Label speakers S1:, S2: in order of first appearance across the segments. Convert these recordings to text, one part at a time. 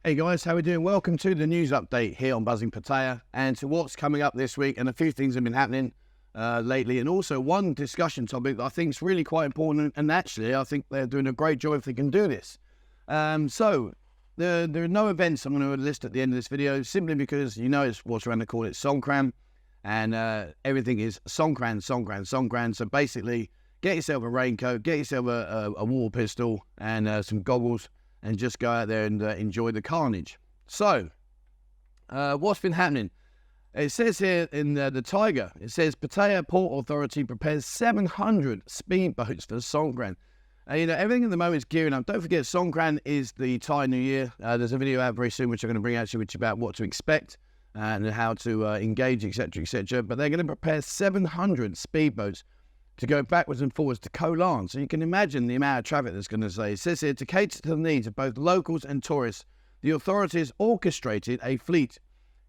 S1: Hey guys, how are we doing? Welcome to the news update here on Buzzing Pattaya and to what's coming up this week. And a few things have been happening lately, and also one discussion topic that I think is really quite important. And actually, I think they're doing a great job if they can do this. There are no events I'm going to list at the end of this video, simply because you know it's what's around the corner. It's Songkran, and everything is Songkran. So basically, get yourself a raincoat, get yourself a water pistol, and some goggles, and just go out there and enjoy the carnage. So, what's been happening? It says here in the Tiger, it says Pattaya Port Authority prepares 700 speedboats for Songkran. Everything at the moment is gearing up. Don't forget, Songkran is the Thai New Year. There's a video out very soon which I'm going to bring out to you, which is about what to expect and how to engage, etc., etc. But they're going to prepare 700 speedboats to go backwards and forwards to Koh Larn. So you can imagine the amount of traffic that's going to say. It says here, to cater to the needs of both locals and tourists, the authorities orchestrated a fleet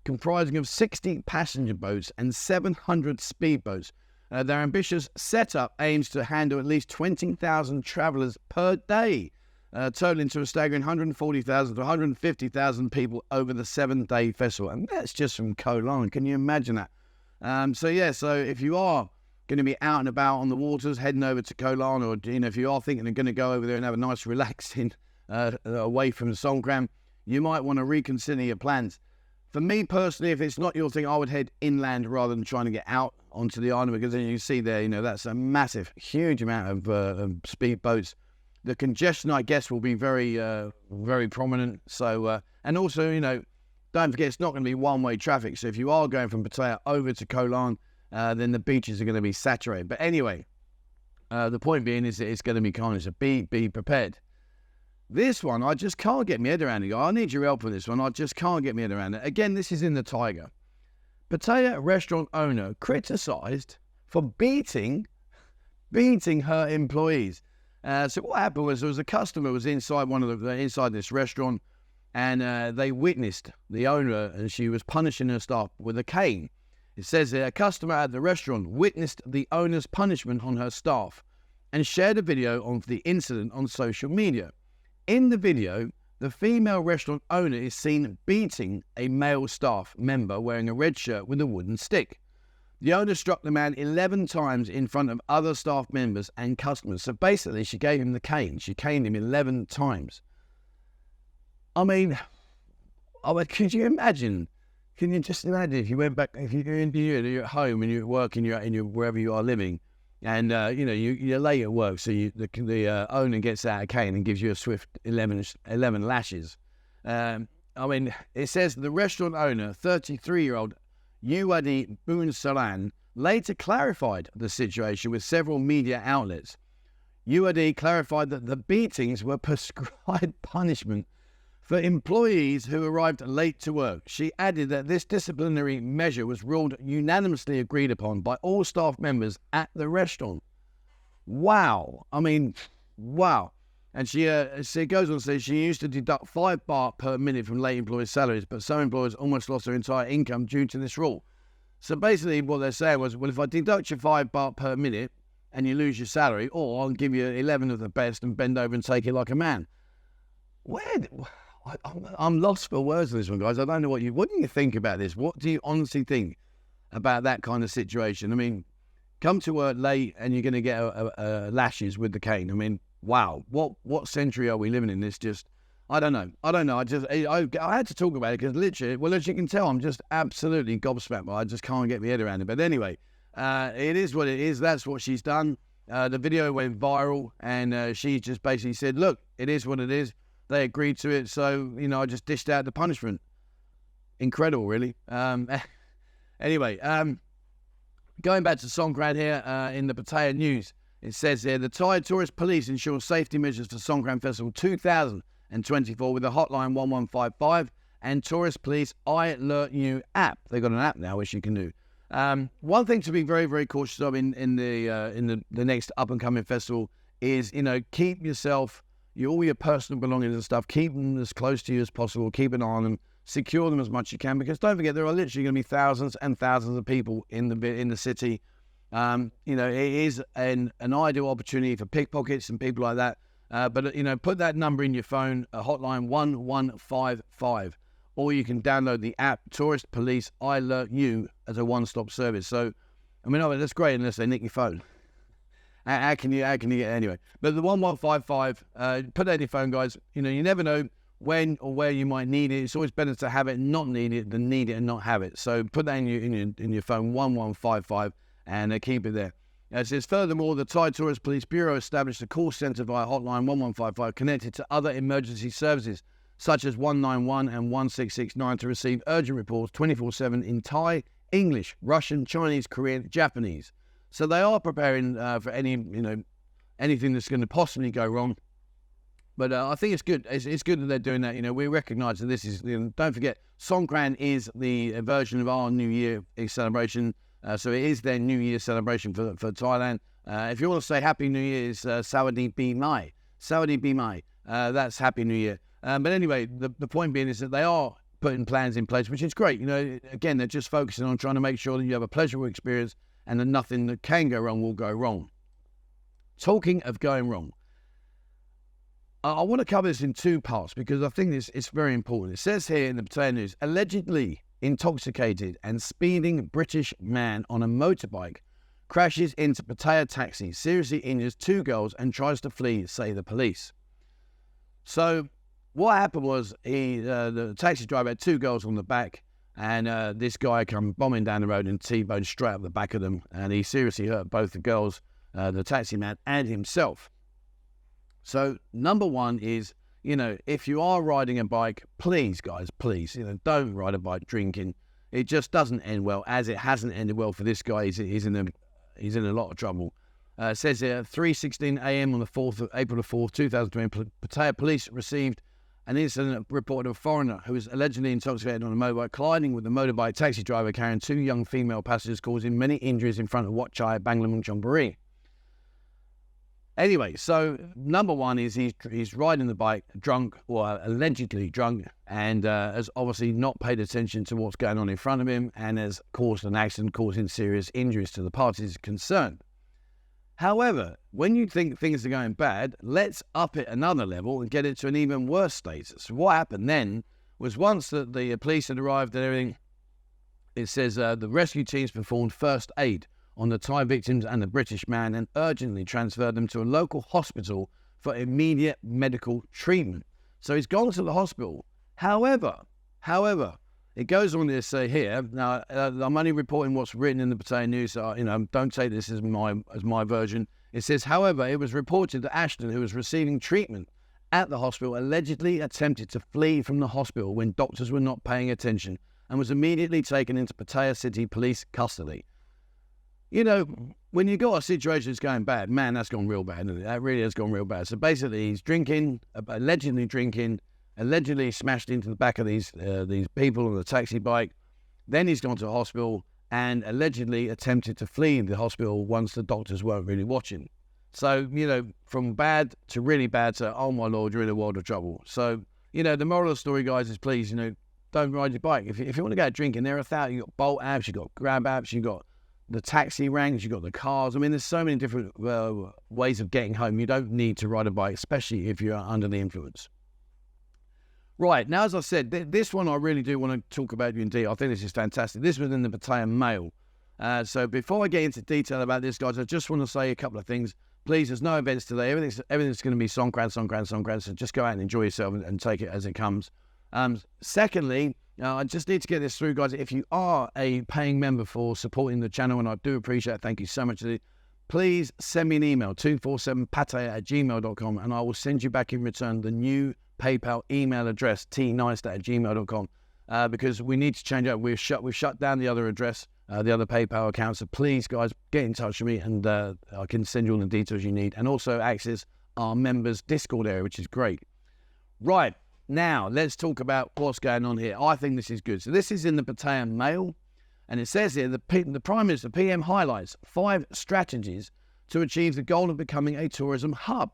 S1: comprising of 60 passenger boats and 700 speedboats. Their ambitious setup aims to handle at least 20,000 travellers per day, totaling to a staggering 140,000 to 150,000 people over the 7-day festival. And that's just from Koh Larn. Can you imagine that? So if you are going to be out and about on the waters, heading over to Koh Larn, or if you are thinking of going to go over there and have a nice relaxing away from Songkran, you might want to reconsider your plans. For me personally, if it's not your thing, I would head inland rather than trying to get out onto the island, because then you see there, that's a massive, huge amount of speedboats. The congestion, I guess, will be very, very prominent. So, and also, don't forget, it's not going to be one-way traffic. So if you are going from Pattaya over to Koh Larn, then the beaches are going to be saturated. But anyway, the point being is that it's going to be carnage, so be prepared. This one, I just can't get my head around it. I need your help on this one. I just can't get my head around it. Again, this is in the Tiger. Pattaya restaurant owner criticised for beating her employees. So what happened was, there was a customer was inside inside this restaurant, and they witnessed the owner, and she was punishing her staff with a cane. It says here, a customer at the restaurant witnessed the owner's punishment on her staff and shared a video of the incident on social media. In the video, the female restaurant owner is seen beating a male staff member wearing a red shirt with a wooden stick. The owner struck the man 11 times in front of other staff members and customers. So basically, she gave him the cane. She caned him 11 times. I mean, could you imagine? Can you just imagine if you went back, if you're at home and you're at work and you're wherever you are living, and you're late at work, so the owner gets out a cane and gives you a swift 11 lashes. It says the restaurant owner, 33-year-old Yuadi Bunsalan, later clarified the situation with several media outlets. Yuadi clarified that the beatings were prescribed punishment for employees who arrived late to work. She added that this disciplinary measure was ruled unanimously agreed upon by all staff members at the restaurant. Wow. Wow. And she goes on to say she used to deduct 5 baht per minute from late employees' salaries, but some employers almost lost their entire income due to this rule. So basically what they're saying was, well, if I deduct your 5 baht per minute and you lose your salary, or I'll give you 11 of the best and bend over and take it like a man. I'm lost for words on this one, guys. I don't know what do you think about this? What do you honestly think about that kind of situation? Come to work late and you're going to get lashes with the cane. Wow. What century are we living in? I don't know. I had to talk about it because literally, well, as you can tell, I'm just absolutely gobsmacked, but I just can't get my head around it. But anyway, it is what it is. That's what she's done. The video went viral, and she just basically said, look, it is what it is. They agreed to it, so, I just dished out the punishment. Incredible, really. Anyway, going back to Songkran here, in the Pattaya news, it says here, the Thai Tourist Police ensures safety measures for Songkran Festival 2024 with a hotline 1155 and Tourist Police I Alert You app. They've got an app now, which you can do. One thing to be very, very cautious of in the next up-and-coming festival is, keep yourself, all your personal belongings and stuff, keep them as close to you as possible, keep an eye on them, secure them as much as you can, because don't forget, there are literally going to be thousands and thousands of people in the city. It is an ideal opportunity for pickpockets and people like that. But put that number in your phone, hotline 1155, or you can download the app Tourist Police Alert You as a one-stop service. So, that's great unless they nick your phone. How can you get it anyway? But the 1155, put that in your phone, guys. You never know when or where you might need it. It's always better to have it and not need it than need it and not have it. So put that in your phone, 1155, and keep it there. It says, furthermore, the Thai Tourist Police Bureau established a call centre via hotline 1155 connected to other emergency services such as 191 and 1669 to receive urgent reports 24/7 in Thai, English, Russian, Chinese, Korean, Japanese. So they are preparing for anything that's going to possibly go wrong. But I think it's good. It's good that they're doing that. We recognise that this is. Don't forget, Songkran is the version of our New Year celebration. So it is their New Year celebration for Thailand. If you want to say Happy New Year, it's Sawadee Pi Mai. Sawadee Pi Mai. That's Happy New Year. But anyway, the point being is that they are putting plans in place, which is great. Again, they're just focusing on trying to make sure that you have a pleasurable experience and that nothing that can go wrong will go wrong. Talking of going wrong, I want to cover this in two parts because I think it's very important. It says here in the Pattaya News, allegedly intoxicated and speeding British man on a motorbike crashes into Pattaya taxi, seriously injures 2 girls and tries to flee, say the police. So what happened was the taxi driver had 2 girls on the back, and this guy come bombing down the road and T-boned straight up the back of them, and he seriously hurt both the girls, the taxi man, and himself. So number one is, if you are riding a bike, please, guys, please, don't ride a bike drinking. It just doesn't end well, as it hasn't ended well for this guy. He's in a lot of trouble. It says here, 3:16 a.m. on the 4th of April the 4th, 2020, Pattaya police received an incident report of a foreigner who was allegedly intoxicated on a motorbike, colliding with the motorbike taxi driver carrying 2 young female passengers, causing many injuries in front of Wat Chai, Bangladesh, Chonburi. Anyway, so number one is he's riding the bike drunk, or allegedly drunk, and has obviously not paid attention to what's going on in front of him and has caused an accident, causing serious injuries to the parties concerned. However, when you think things are going bad, let's up it another level and get it to an even worse status. What happened then was once that the police had arrived and everything, it says the rescue teams performed first aid on the Thai victims and the British man and urgently transferred them to a local hospital for immediate medical treatment. So he's gone to the hospital. However, it goes on to say here, now I'm only reporting what's written in the Pattaya News, so, don't take this as my version. It says, however, it was reported that Ashton, who was receiving treatment at the hospital, allegedly attempted to flee from the hospital when doctors were not paying attention and was immediately taken into Pattaya City Police custody. When you got a situation that's going bad, man, that's gone real bad, isn't it? That really has gone real bad. So basically, he's allegedly drinking, allegedly smashed into the back of these people on the taxi bike. Then he's gone to a hospital and allegedly attempted to flee the hospital once the doctors weren't really watching. So, from bad to really bad to, oh my Lord, you're in a world of trouble. So, the moral of the story, guys, is please, don't ride your bike. If you want to go drinking, there are thousands. You've got Bolt apps, you've got Grab apps, you've got the taxi ranks, you've got the cars. There's so many different ways of getting home. You don't need to ride a bike, especially if you're under the influence. Right, now, as I said, this one I really do want to talk about you in detail. I think this is fantastic. This was in the Pattaya Mail. So before I get into detail about this, guys, I just want to say a couple of things. Please, there's no events today. Everything's going to be Songkran. So just go out and enjoy yourself and take it as it comes. Secondly, I just need to get this through, guys. If you are a paying member for supporting the channel, and I do appreciate it, thank you so much. Please send me an email, 247pattaya@gmail.com, and I will send you back in return the new PayPal email address, tneistat@gmail.com, because we need to change it. We've shut down the other address, the other PayPal account. So please, guys, get in touch with me, and I can send you all the details you need, and also access our members' Discord area, which is great. Right. Now, let's talk about what's going on here. I think this is good. So this is in the Pattaya Mail, and it says here, the Prime Minister, PM, highlights 5 strategies to achieve the goal of becoming a tourism hub.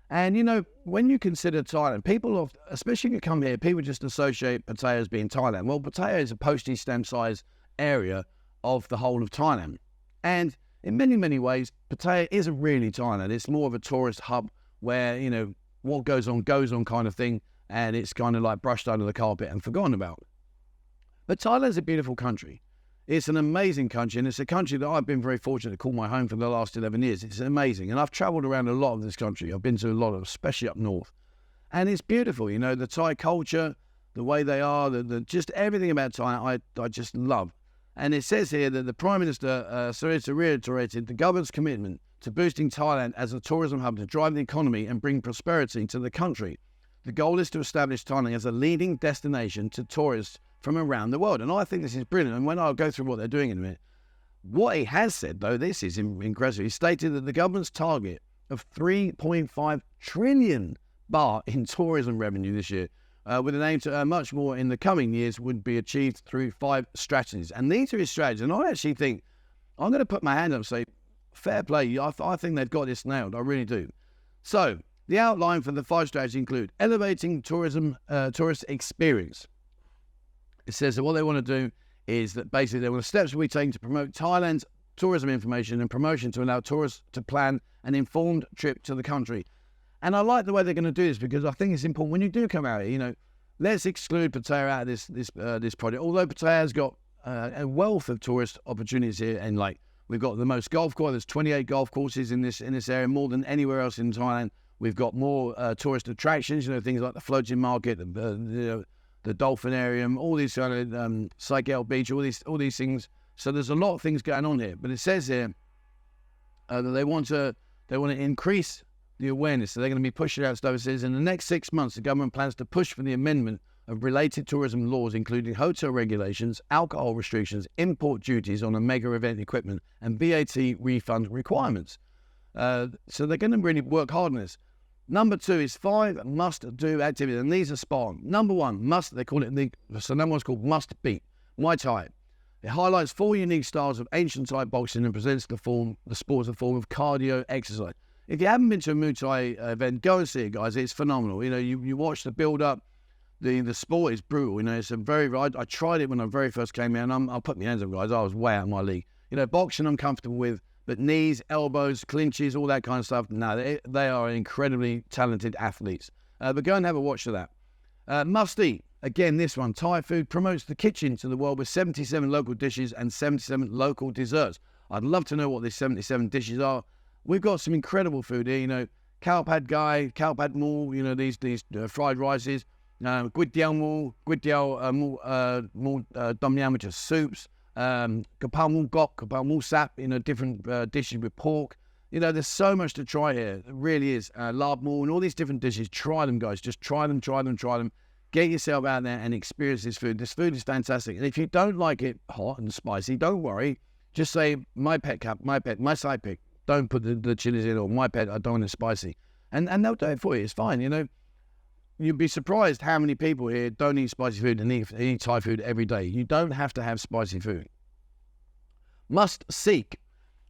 S1: And, when you consider Thailand, people, especially if you come here, people just associate Pattaya as being Thailand. Well, Pattaya is a postage stamp size area of the whole of Thailand. And in many, many ways, Pattaya isn't really Thailand. It's more of a tourist hub where, you know, what goes on kind of thing, and it's kind of like brushed under the carpet and forgotten about. But Thailand's a beautiful country. It's an amazing country, and it's a country that I've been very fortunate to call my home for the last 11 years. It's amazing, and I've travelled around a lot of this country. I've been to a lot of, especially up north, and it's beautiful. You know, the Thai culture, the way they are, the just everything about Thailand, I just love. And it says here that the Prime Minister Srettha reiterated the government's commitment to boosting Thailand as a tourism hub to drive the economy and bring prosperity to the country. The goal is to establish Thailand as a leading destination to tourists from around the world. And I think this is brilliant. And when I'll go through what they're doing in a minute, what he has said, though, this is incredible. He stated that the government's target of 3.5 trillion baht in tourism revenue this year, with an aim to earn much more in the coming years, would be achieved through 5 strategies. And these are his strategies. And I actually think, I'm going to put my hand up and say, fair play. I think they've got this nailed. I really do. So, the outline for the 5 strategies include elevating tourist experience. It says that what they want to do is that basically they want steps will be taken to promote Thailand's tourism information and promotion to allow tourists to plan an informed trip to the country. And I like the way they're going to do this, because I think it's important when you do come out here, you know, let's exclude Pattaya out of this project. Although Pattaya's got a wealth of tourist opportunities here, and like we've got the most golf course. There's 28 golf courses in this area, more than anywhere else in Thailand. We've got more tourist attractions, you know, things like the floating market, the dolphinarium, all these kind of Saigel Beach, all these things. So there's a lot of things going on here. But it says here that they want to increase the awareness. So they're going to be pushing out stuff. It says in the next 6 months, the government plans to push for the amendment of related tourism laws, including hotel regulations, alcohol restrictions, import duties on a mega event equipment, and VAT refund requirements. So they're going to really work hard on this. Number 2 is 5 must-do activities, and these are spot on. Number 1, they call it, so number 1's called Must Beat, Muay Thai. It highlights 4 unique styles of ancient Thai boxing and presents the sport as a form of cardio exercise. If you haven't been to a Muay Thai event, go and see it, guys. It's phenomenal. You know, you watch the build-up. The sport is brutal. You know, it's I tried it when I very first came here, and I'll put my hands up, guys. I was way out of my league. You know, boxing I'm comfortable with, but knees, elbows, clinches, all that kind of stuff, no, they are incredibly talented athletes. But go and have a watch of that. Must eat. Again, this one, Thai food promotes the kitchen to the world with 77 local dishes and 77 local desserts. I'd love to know what these 77 dishes are. We've got some incredible food here, you know, khao pad gai, khao pad moo, you know, these fried rices, guit diao moo, dom yam, which are soups, kapao moo gok, kapao moo sap, you know, different dishes with pork. You know, there's so much to try here. It really is. Lab moo and all these different dishes. Try them, guys. Just try them. Get yourself out there and experience this food. This food is fantastic. And if you don't like it hot and spicy, don't worry. Just say, my side pick. Don't put the chilies in, or my pet, I don't want it spicy. And they'll do it for you. It's fine, you know. You'd be surprised how many people here don't eat spicy food and eat Thai food every day. You don't have to have spicy food. Must seek.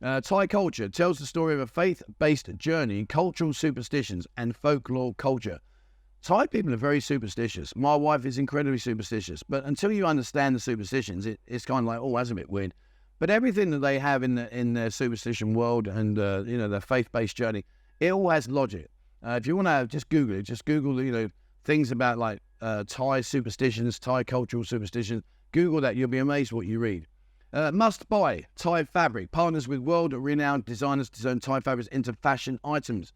S1: Thai culture tells the story of a faith-based journey, cultural superstitions, and folklore culture. Thai people are very superstitious. My wife is incredibly superstitious. But until you understand the superstitions, it's kind of like, oh, that's a bit weird. But everything that they have in their superstition world and you know, their faith-based journey, it all has logic. If you want to just Google it, just Google, you know, things about like Thai superstitions, Thai cultural superstitions. Google that, you'll be amazed what you read. Must buy Thai fabric. Partners with world-renowned designers design Thai fabrics into fashion items.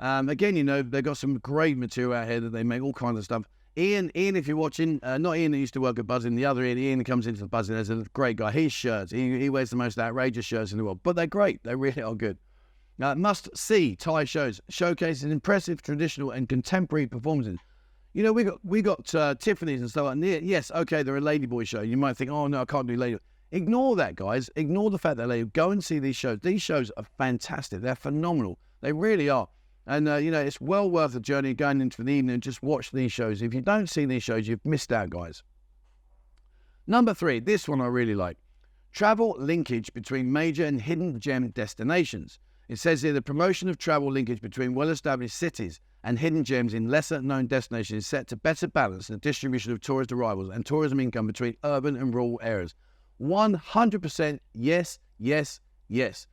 S1: Again, you know, they've got some great material out here that they make all kinds of stuff. Ian, if you're watching, not Ian that used to work at Buzzin, the other Ian that comes into the Buzzin, there's a great guy. His shirts, he wears the most outrageous shirts in the world, but they're great. They really are good. Must see Thai shows, showcases impressive traditional and contemporary performances. You know, we got Tiffany's and stuff like that. Yes, okay, they're a ladyboy show. You might think, oh no, I can't do ladyboy. Ignore that, guys. Ignore the fact that they go and see these shows. These shows are fantastic. They're phenomenal. They really are. And, you know, it's well worth the journey going into the evening and just watch these shows. If you don't see these shows, you've missed out, guys. Number 3, this one I really like. Travel linkage between major and hidden gem destinations. It says here the promotion of travel linkage between well-established cities and hidden gems in lesser-known destinations is set to better balance the distribution of tourist arrivals and tourism income between urban and rural areas. 100% yes, yes, yes.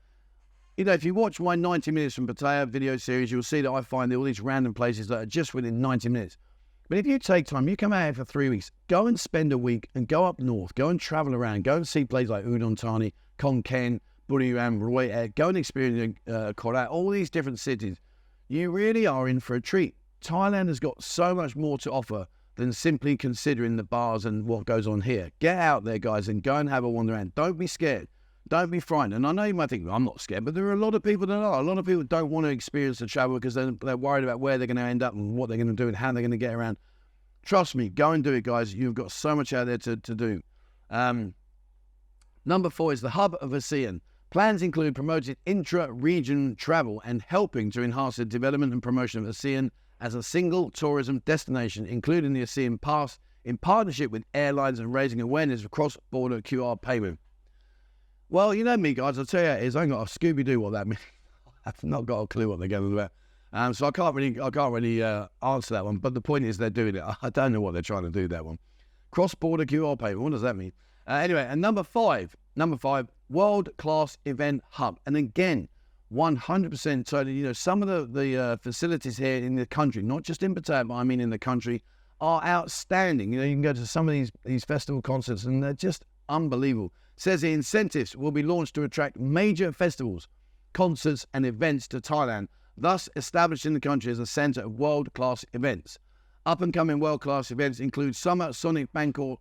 S1: You know, if you watch my 90 Minutes from Pattaya video series, you'll see that I find all these random places that are just within 90 minutes. But if you take time, you come out here for 3 weeks, go and spend a week and go up north, go and travel around, go and see places like Udon Thani, Khon Kaen, Buriram, Roy, go and experience Korat, all these different cities. You really are in for a treat. Thailand has got so much more to offer than simply considering the bars and what goes on here. Get out there, guys, and go and have a wander around. Don't be scared. Don't be frightened. And I know you might think, well, I'm not scared, but there are a lot of people that are. A lot of people don't want to experience the travel because they're worried about where they're going to end up and what they're going to do and how they're going to get around. Trust me, go and do it, guys. You've got so much out there to do. Number 4 is the hub of ASEAN. Plans include promoting intra-region travel and helping to enhance the development and promotion of ASEAN as a single tourism destination, including the ASEAN Pass, in partnership with airlines and raising awareness of cross-border QR payment. Well, you know me, guys, I'll tell you how it is. I ain't got a Scooby-Doo what that means. I've not got a clue what they're going about. So I can't really answer that one. But the point is they're doing it. I don't know what they're trying to do, that one. Cross-border QR payment, what does that mean? Anyway, and number five, world-class event hub. And again, 100% totally, you know, some of the facilities here in the country, not just in Pattaya, but I mean in the country, are outstanding. You know, you can go to some of these festival concerts and they're just unbelievable. It says the incentives will be launched to attract major festivals, concerts and events to Thailand, thus establishing the country as a centre of world-class events. Up-and-coming world-class events include Summer Sonic Bangkok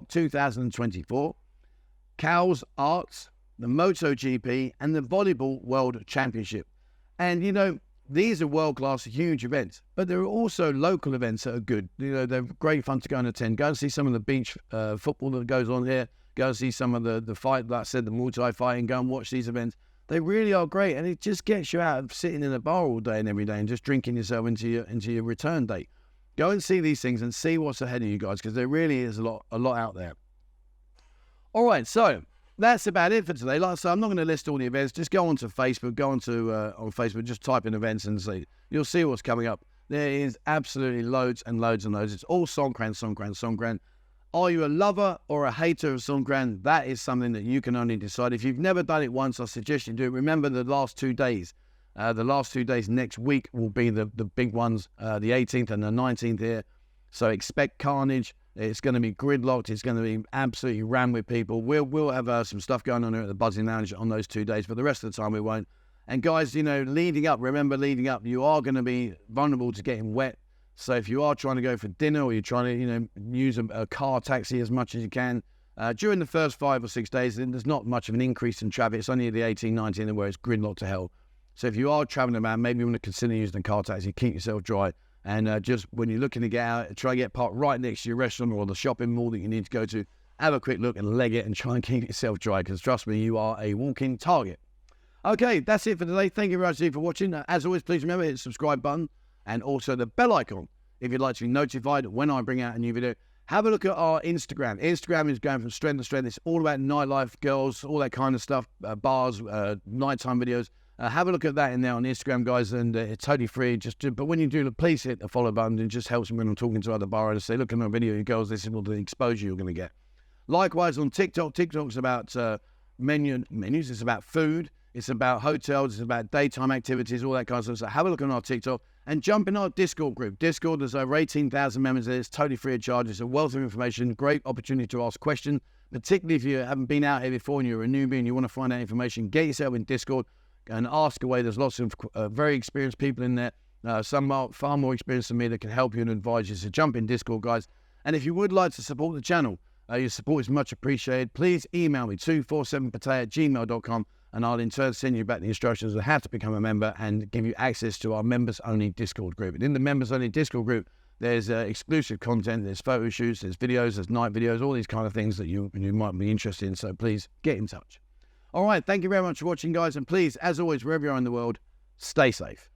S1: 2024, Cows Arts, the MotoGP, and the Volleyball World Championship. And, you know, these are world-class, huge events, but there are also local events that are good. You know, they're great fun to go and attend. Go and see some of the beach football that goes on here. Go and see some of the fight, like I said, the Muay Thai fighting. Go and watch these events. They really are great, and it just gets you out of sitting in a bar all day and every day and just drinking yourself into your return date. Go and see these things and see what's ahead of you guys, because there really is a lot out there. All right, so that's about it for today. Like I said, I'm not going to list all the events. Just go onto Facebook. On Facebook. Just type in events and see. You'll see what's coming up. There is absolutely loads and loads and loads. It's all Songkran. Are you a lover or a hater of Songkran? That is something that you can only decide. If you've never done it once, I suggest you do it. Remember the last 2 days. The last 2 days next week will be the big ones, the 18th and the 19th here. So expect carnage. It's going to be gridlocked. It's going to be absolutely rammed with people. We'll have some stuff going on here at the Buzzing Lounge on those 2 days, but the rest of the time we won't. And guys, you know, leading up, you are going to be vulnerable to getting wet. So if you are trying to go for dinner or you're trying to, you know, use a car taxi as much as you can, during the first 5 or 6 days, then there's not much of an increase in traffic. It's only the 18, 19 where it's gridlocked to hell. So if you are traveling around, maybe you want to consider using a car taxi, keep yourself dry. And just when you're looking to get out, try to get parked right next to your restaurant or the shopping mall that you need to go to. Have a quick look and leg it and try and keep yourself dry, because trust me, you are a walking target. Okay, that's it for today. Thank you very much for watching. As always, please remember, hit the subscribe button and also the bell icon if you'd like to be notified when I bring out a new video. Have a look at our Instagram. Instagram is going from strength to strength. It's all about nightlife, girls, all that kind of stuff, bars, nighttime videos. Have a look at that in there on Instagram, guys, and it's totally free. But when you do, please hit the follow button. It just helps me when I'm talking to other bar owners. Say, look at my video, you girls, this is all the exposure you're going to get. Likewise, on TikTok, TikTok's about menus. It's about food. It's about hotels. It's about daytime activities, all that kind of stuff. So have a look on our TikTok and jump in our Discord group. Discord, there's over 18,000 members there. It's totally free of charge. It's a wealth of information. Great opportunity to ask questions, particularly if you haven't been out here before and you're a newbie and you want to find out information. Get yourself in Discord and ask away. There's lots of very experienced people in there. Some are far more experienced than me that can help you and advise you. So jump in Discord, guys. And if you would like to support the channel, your support is much appreciated. Please email me 247pattaya@gmail.com and I'll in turn send you back the instructions on how to become a member and give you access to our members-only Discord group. And in the members-only Discord group, there's exclusive content, there's photo shoots, there's videos, there's night videos, all these kind of things that you might be interested in. So please get in touch. All right, thank you very much for watching, guys. And please, as always, wherever you are in the world, stay safe.